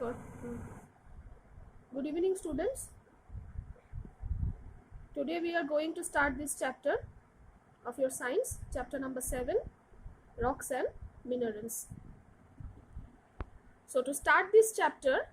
record. Good evening, students. Today we are going to start this chapter of your science, chapter number 7, rocks and minerals. So to start this chapter,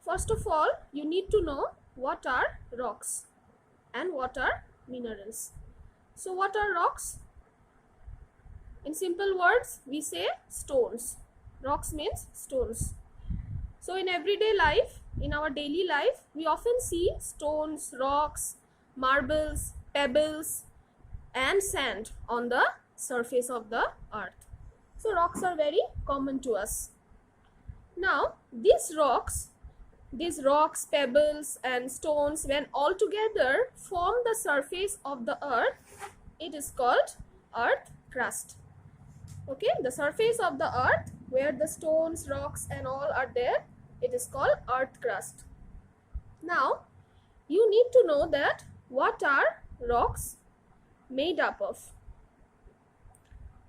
first of all, you need to know what are rocks and what are minerals. So what are rocks? In simple words, we say stones. Rocks means stones. So in everyday life, in our daily life, we often see stones, rocks, marbles, pebbles and sand on the surface of the earth. So rocks are very common to us. Now these rocks, pebbles and stones, when all together form the surface of the earth, it is called earth crust. Okay, the surface of the earth where the stones, rocks and all are there, it is called earth crust. Now you need to know that what are rocks made up of.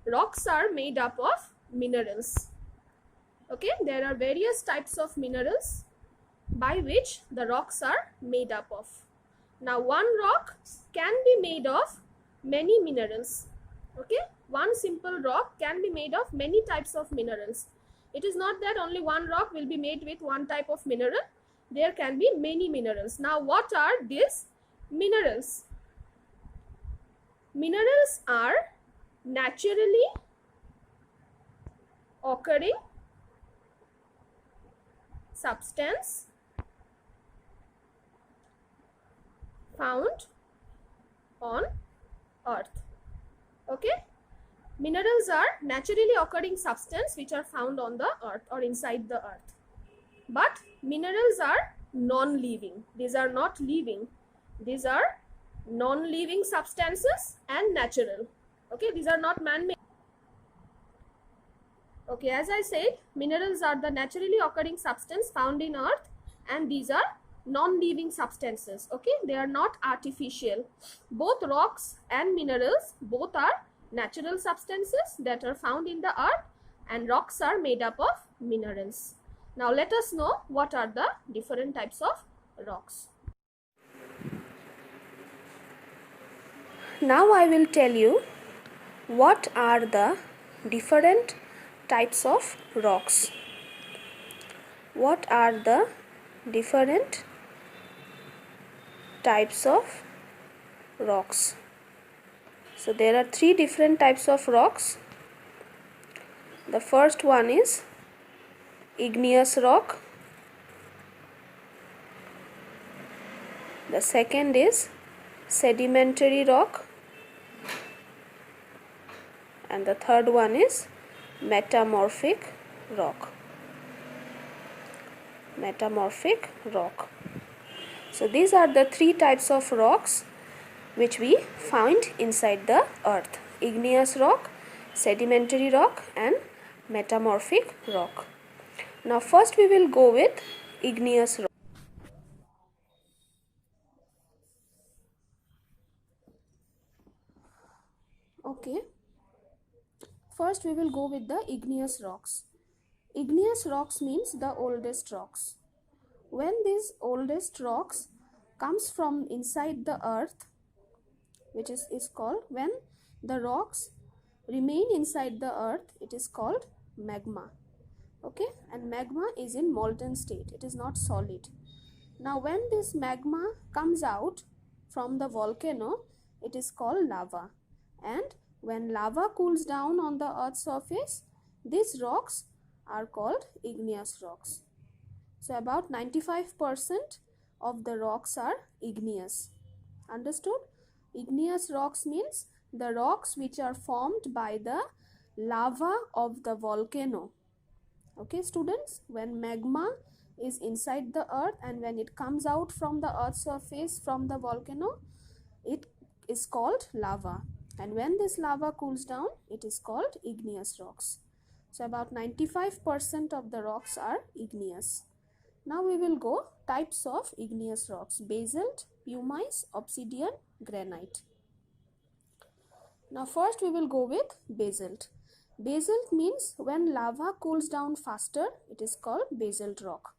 Rocks are made up of minerals. Okay, there are various types of minerals by which the rocks are made up of. Now one rock can be made of many minerals. Okay, one simple rock can be made of many types of minerals. It is not that only one rock will be made with one type of mineral. There can be many minerals. Now what are these minerals? Minerals are naturally occurring substance found on earth. Okay, minerals are naturally occurring substance which are found on the earth or inside the earth. But minerals are non-living. These are not living. These are non-living substances and natural. Okay, these are not man-made. Okay, as I said, minerals are the naturally occurring substance found in earth and these are non-living substances. Okay, they are not artificial. Both rocks and minerals, both are natural substances that are found in the earth, and rocks are made up of minerals. Now let us know what are the different types of rocks. Now I will tell you what are the different types of rocks. What are the different types of rocks? So there are three different types of rocks. The first one is igneous rock. The second is sedimentary rock. And the third one is metamorphic rock. Metamorphic rock. So these are the three types of rocks which we find inside the earth: igneous rock, sedimentary rock and metamorphic rock. Now first we will go with igneous rock. Okay, first we will go with the igneous rocks. Igneous rocks means the oldest rocks. When these oldest rocks comes from inside the earth, which is called, when the rocks remain inside the earth, it is called magma. Okay, and magma is in molten state, it is not solid. Now when this magma comes out from the volcano, it is called lava, and when lava cools down on the earth's surface, these rocks are called igneous rocks. So about 95% of the rocks are igneous. Understood? Igneous rocks means the rocks which are formed by the lava of the volcano. Okay, students, when magma is inside the earth and when it comes out from the earth's surface from the volcano, it is called lava. And when this lava cools down, it is called igneous rocks. So about 95% of the rocks are igneous. Now we will go types of igneous rocks: basalt, pumice, obsidian, granite. Now first we will go with basalt. Basalt means when lava cools down faster, it is called basalt rock.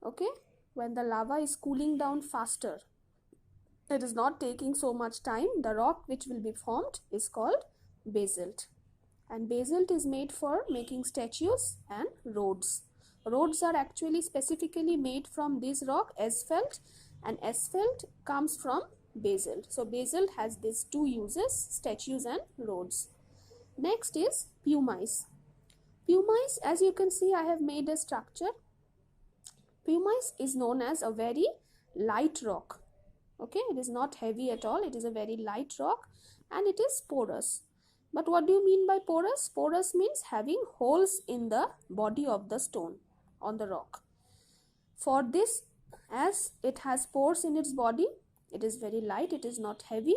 Okay, when the lava is cooling down faster, it is not taking so much time, the rock which will be formed is called basalt. And basalt is made for making statues and roads. Roads are actually specifically made from this rock, asphalt, and asphalt comes from basalt. So basalt has these two uses, statues and roads. Next is pumice. Pumice, as you can see, I have made a structure. Pumice is known as a very light rock. Okay, it is not heavy at all, it is a very light rock and it is porous. But what do you mean by porous? Porous means having holes in the body of the stone on the rock. For this, as it has pores in its body, it is very light, it is not heavy,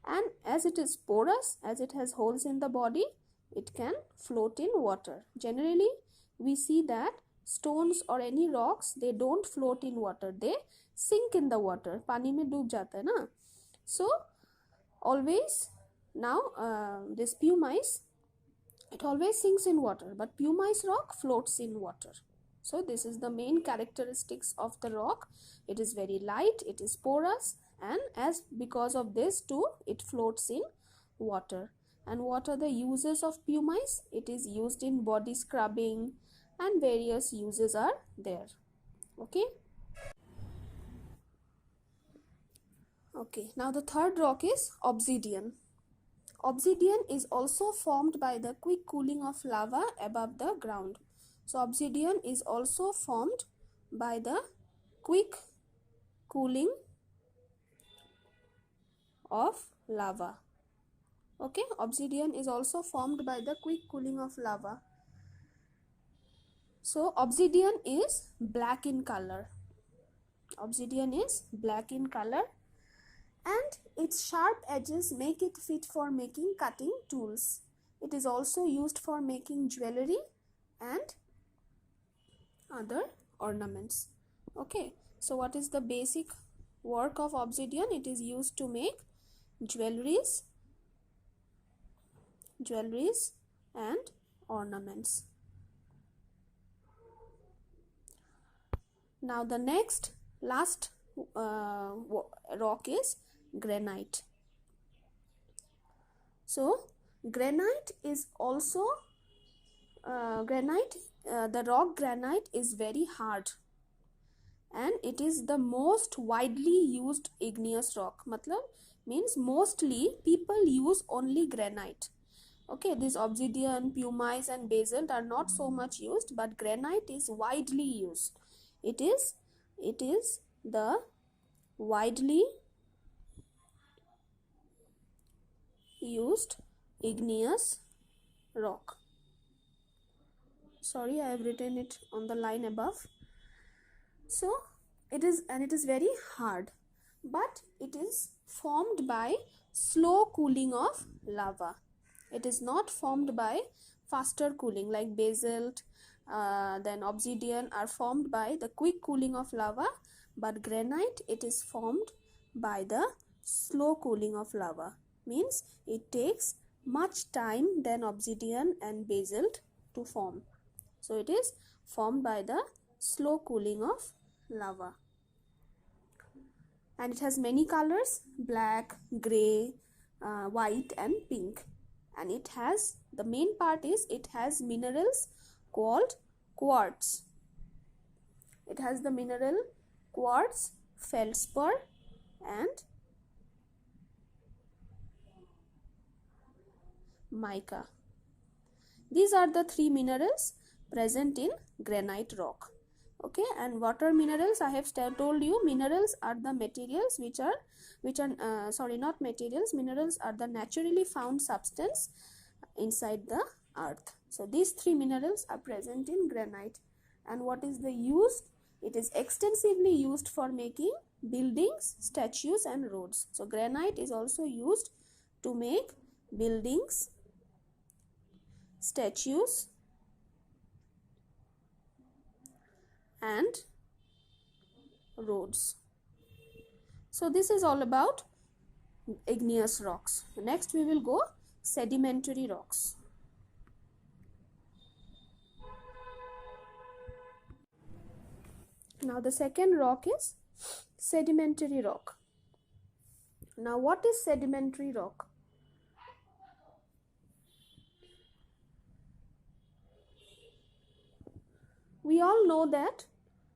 and as it is porous, as it has holes in the body, it can float in water. Generally, we see that stones or any rocks, they don't float in water, they sink in the water. पानी में डूब जाता है ना. So always now this pumice, it always sinks in water, but pumice rock floats in water. So this is the main characteristics of the rock. It is very light, it is porous, and as because of this too, it floats in water. And what are the uses of pumice? It is used in body scrubbing and various uses are there. Okay. Okay, now the third rock is obsidian. Obsidian is also formed by the quick cooling of lava above the ground. So obsidian is also formed by the quick cooling of lava. Okay, obsidian is also formed by the quick cooling of lava. So obsidian is black in color. Obsidian is black in color, and its sharp edges make it fit for making cutting tools. It is also used for making jewelry and other ornaments. Okay, so what is the basic work of obsidian? It is used to make jewelries and ornaments. Now the last rock is granite. So granite is also the rock granite is very hard and it is the most widely used igneous rock. Matlab means mostly people use only granite. Okay, this obsidian, pumice and basalt are not so much used, but granite is widely used. It is the widely used igneous rock. Sorry, I have written it on the line above. So it is very hard, but it is formed by slow cooling of lava. It is not formed by faster cooling like basalt, then obsidian are formed by the quick cooling of lava, but granite, it is formed by the slow cooling of lava. Means it takes much time than obsidian and basalt to form. So it is formed by the slow cooling of lava. And it has many colors: black, grey, white and pink. And it has, the main part is, it has minerals called quartz. It has the mineral quartz, feldspar and mica. These are the three minerals present in granite rock. Okay, and what are minerals? I have told you, minerals are the materials minerals are the naturally found substance inside the earth. So these three minerals are present in granite. And what is the use? It is extensively used for making buildings, statues and roads. So granite is also used to make buildings, statues and roads. So this is all about igneous rocks. Next we will go sedimentary rocks. Now the second rock is sedimentary rock. Now what is sedimentary rock? We all know that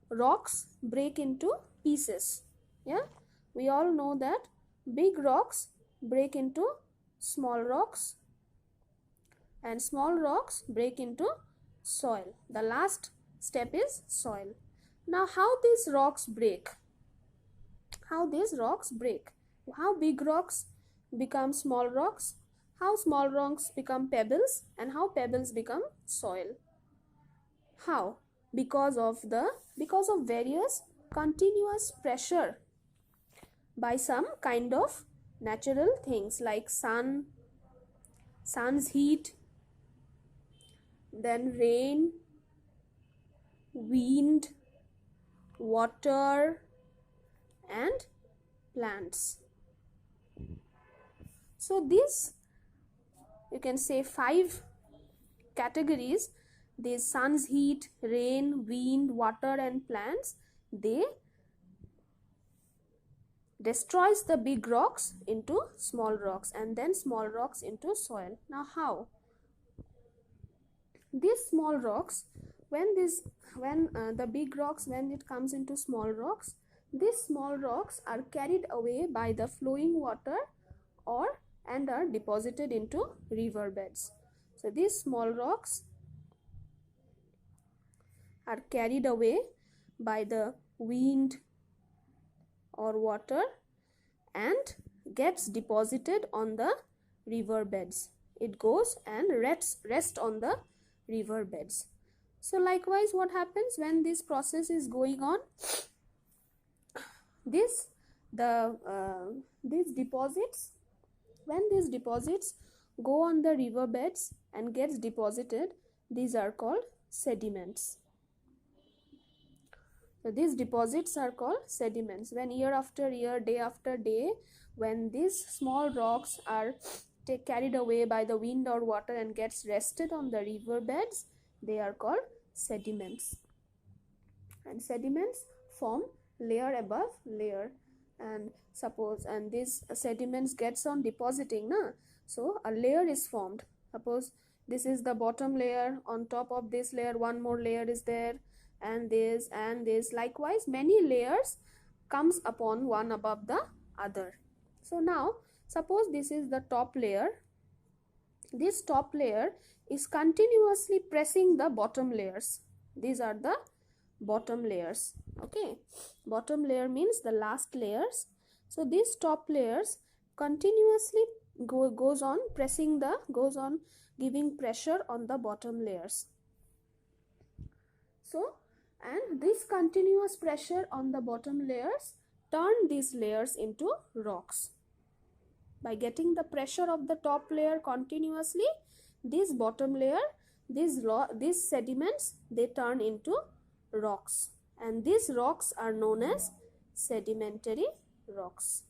rocks break into pieces. Yeah, we all know that big rocks break into small rocks and small rocks break into soil. The last step is soil. Now how these rocks break? How these rocks break? How big rocks become small rocks? How small rocks become pebbles? And how pebbles become soil? How? Because of various continuous pressure by some kind of natural things like sun's heat, then rain, wind, water, and plants. So these, you can say, 5 categories, these sun's heat, rain, wind, water, and plants, they destroys the big rocks into small rocks and then small rocks into soil. Now how? These small rocks, when the big rocks, when it comes into small rocks, these small rocks are carried away by the flowing water and are deposited into river beds. So these small rocks are carried away by the wind or water and gets deposited on the river beds. It goes and rests on the river beds. So likewise, what happens when this process is going on? These deposits, when these deposits go on the river beds and gets deposited, these are called sediments. So these deposits are called sediments. When year after year, day after day, when these small rocks are carried away by the wind or water and gets rested on the river beds, they are called sediments. And sediments form layer above layer. And suppose, and these sediments gets on depositing, so a layer is formed. Suppose this is the bottom layer, on top of this layer one more layer is there, and this and this. Likewise, many layers comes upon one above the other. So now suppose this is the top layer. This top layer is continuously pressing the bottom layers. These are the bottom layers. Okay, bottom layer means the last layers. So these top layers continuously goes on giving pressure on the bottom layers. So, and this continuous pressure on the bottom layers turn these layers into rocks. By getting the pressure of the top layer continuously, this bottom layer, these sediments, they turn into rocks, and these rocks are known as sedimentary rocks.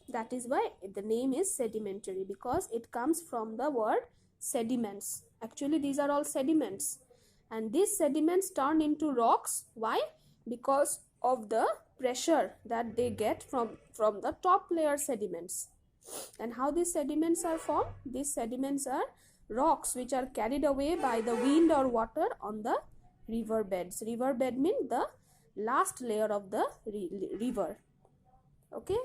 That is why the name is sedimentary, because it comes from the word sediments. Actually, these are all sediments, and these sediments turn into rocks. Why? Because of the pressure that they get from the top layer sediments. And how these sediments are formed? These sediments are rocks which are carried away by the wind or water on the river beds. River bed means the last layer of the river. Okay.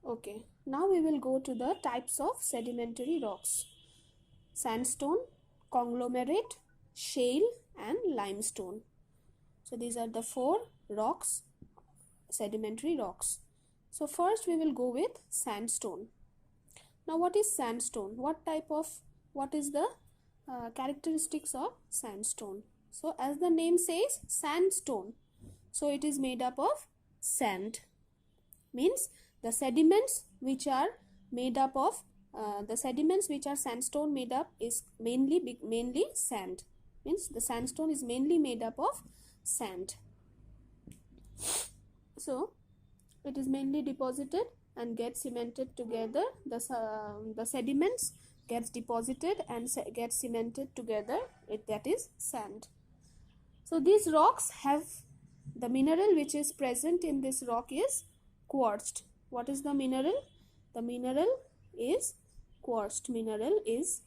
Okay, now we will go to the types of sedimentary rocks: sandstone, conglomerate, shale, and limestone. So these are the 4 rocks, sedimentary rocks. So first we will go with sandstone. Now what is sandstone? What is the characteristics of sandstone? So as the name says, sandstone. So it is made up of sand. Means the sediments which are made up of sandstone made up is mainly sand. Means the sandstone is mainly made up of sand. So it is mainly deposited and gets cemented together. The sediments gets deposited and gets cemented together. That is sand. So these rocks have, the mineral which is present in this rock is quartz. What is the mineral? The mineral is quartz. Mineral is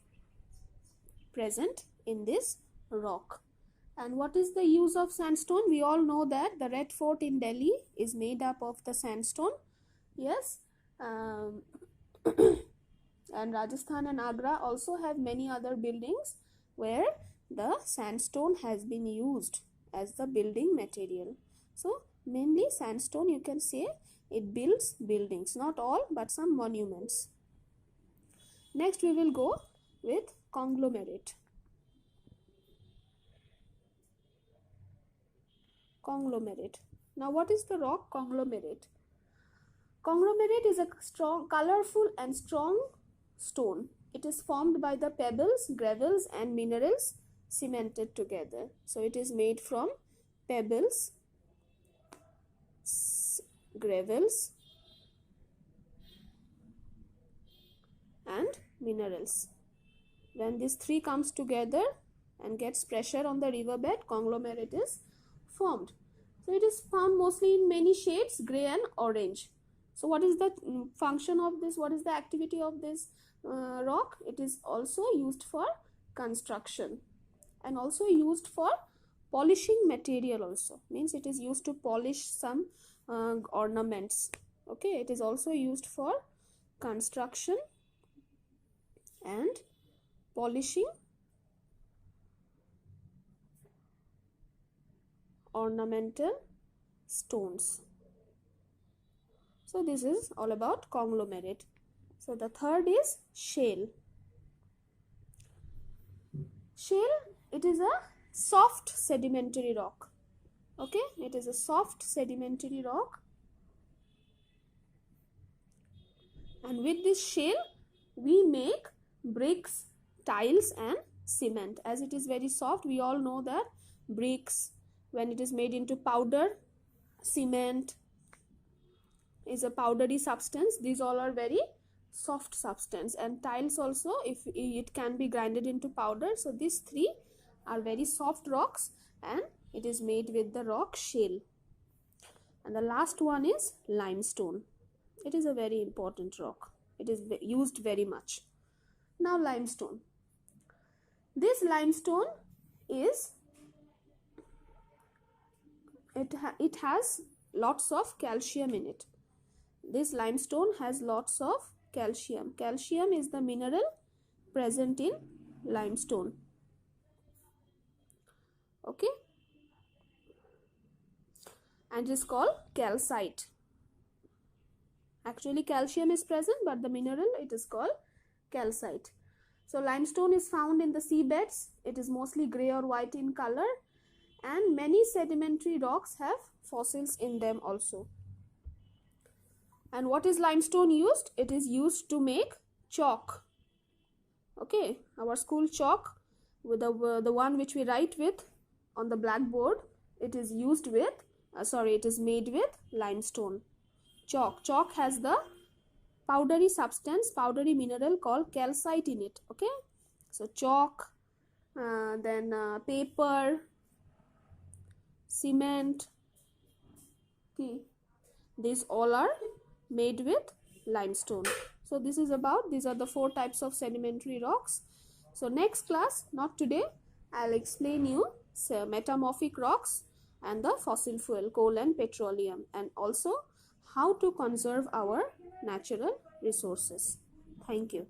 present in this rock. And what is the use of sandstone? We all know that the Red Fort in Delhi is made up of the sandstone. Yes. And Rajasthan and Agra also have many other buildings where the sandstone has been used as the building material. So mainly sandstone, you can say, it builds buildings, not all but some monuments. Next we will go with conglomerate. Conglomerate. Now what is the rock conglomerate? Conglomerate is a strong, colorful and strong stone. It is formed by the pebbles, gravels and minerals cemented together. So it is made from pebbles, gravels and minerals. When these three comes together and gets pressure on the riverbed, conglomerate is formed. So it is found mostly in many shades, grey and orange. So what is the function of this? What is the activity of this rock? It is also used for construction and also used for polishing material also. Means it is used to polish some ornaments. Okay, it is also used for construction and polishing ornamental stones. So this is all about conglomerate. So the third is shale. Shale, it is a soft sedimentary rock. Okay, it is a soft sedimentary rock. And with this shale, we make bricks, tiles and cement. As it is very soft, we all know that bricks, when it is made into powder, cement is a powdery substance. These all are very soft substance, and tiles also, if it can be grinded into powder. So these three are very soft rocks and it is made with the rock shale. And the last one is limestone. It is a very important rock. It is used very much. Now limestone. This limestone is, it has lots of calcium in it. This limestone has lots of calcium. Calcium is the mineral present in limestone. Okay. And it is called calcite. Actually calcium is present, but the mineral, it is called calcite. So limestone is found in the seabeds. It is mostly grey or white in color, and many sedimentary rocks have fossils in them also. And what is limestone used? It is used to make chalk. Okay, our school chalk, with the one which we write with on the blackboard, it is used with, it is made with limestone. Chalk has the powdery substance, powdery mineral called calcite in it. Okay, so chalk, then paper, cement, okay, these all are made with limestone. So this is about, these are the 4 types of sedimentary rocks. So next class, not today, I'll explain you metamorphic rocks and the fossil fuel, coal and petroleum, and also how to conserve our natural resources. Thank you.